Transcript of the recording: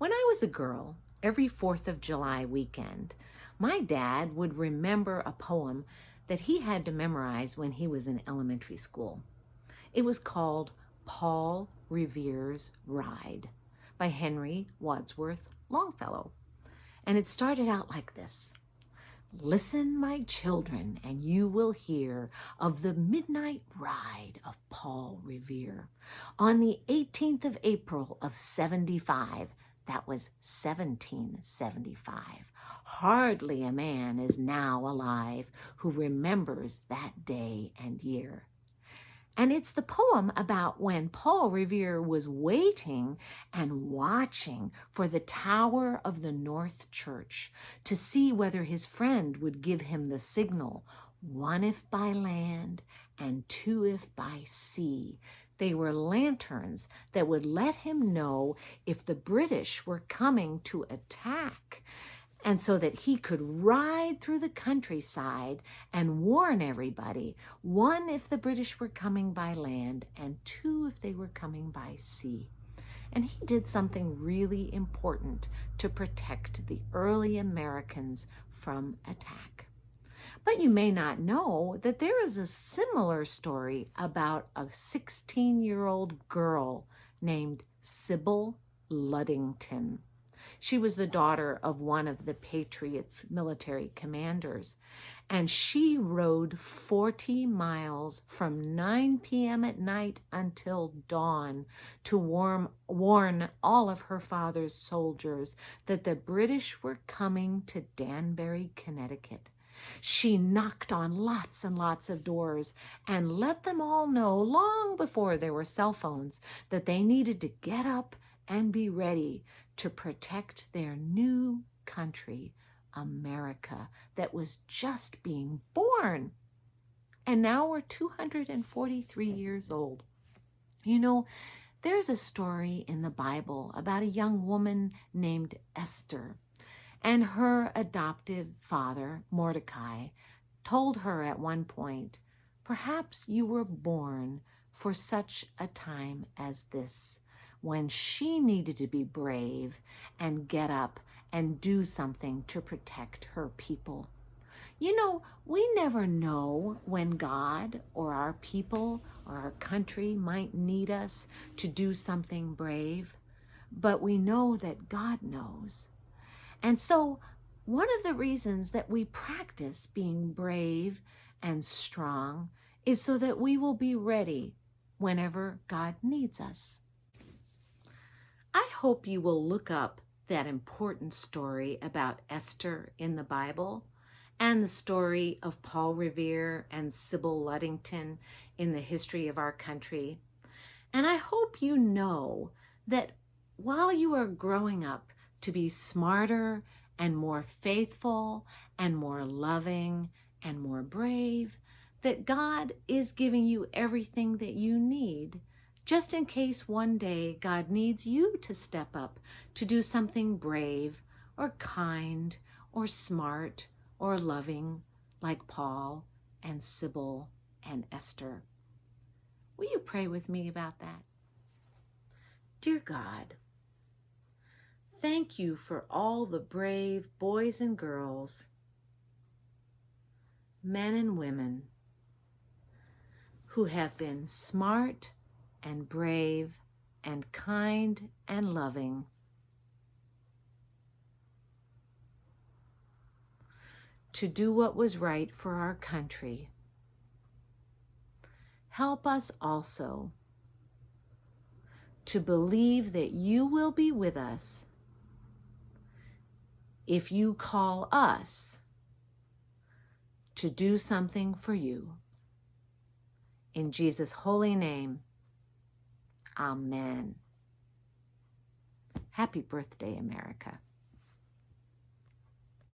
When I was a girl, every 4th of July weekend, my dad would remember a poem that he had to memorize when he was in elementary school. It was called Paul Revere's Ride by Henry Wadsworth Longfellow. And it started out like this. Listen, my children, and you will hear of the midnight ride of Paul Revere. On the 18th of April of 75, that was 1775. Hardly a man is now alive who remembers that day and year. And it's the poem about when Paul Revere was waiting and watching for the tower of the North Church to see whether his friend would give him the signal, 1 if by land and 2 if by sea. They were lanterns that would let him know if the British were coming to attack, and so that he could ride through the countryside and warn everybody, 1 if the British were coming by land and 2 if they were coming by sea. And he did something really important to protect the early Americans from attack. But you may not know that there is a similar story about a 16-year-old girl named Sybil Luddington. She was the daughter of one of the Patriots' military commanders, and she rode 40 miles from 9 p.m. at night until dawn to warn all of her father's soldiers that the British were coming to Danbury, Connecticut. She knocked on lots and lots of doors and let them all know long before there were cell phones that they needed to get up and be ready to protect their new country, America, that was just being born. And now we're 243 years old. You know, there's a story in the Bible about a young woman named Esther, and her adoptive father, Mordecai, told her at one point, "Perhaps you were born for such a time as this," when she needed to be brave and get up and do something to protect her people. You know, we never know when God or our people or our country might need us to do something brave, but we know that God knows. And so one of the reasons that we practice being brave and strong is so that we will be ready whenever God needs us. I hope you will look up that important story about Esther in the Bible and the story of Paul Revere and Sybil Luddington in the history of our country. And I hope you know that while you are growing up to be smarter and more faithful and more loving and more brave, that God is giving you everything that you need, just in case one day God needs you to step up to do something brave or kind or smart or loving like Paul and Sybil and Esther. Will you pray with me about that? Dear God, thank you for all the brave boys and girls, men and women, who have been smart and brave and kind and loving to do what was right for our country. Help us also to believe that you will be with us if you call us to do something for you. In Jesus' holy name, amen. Happy birthday, America.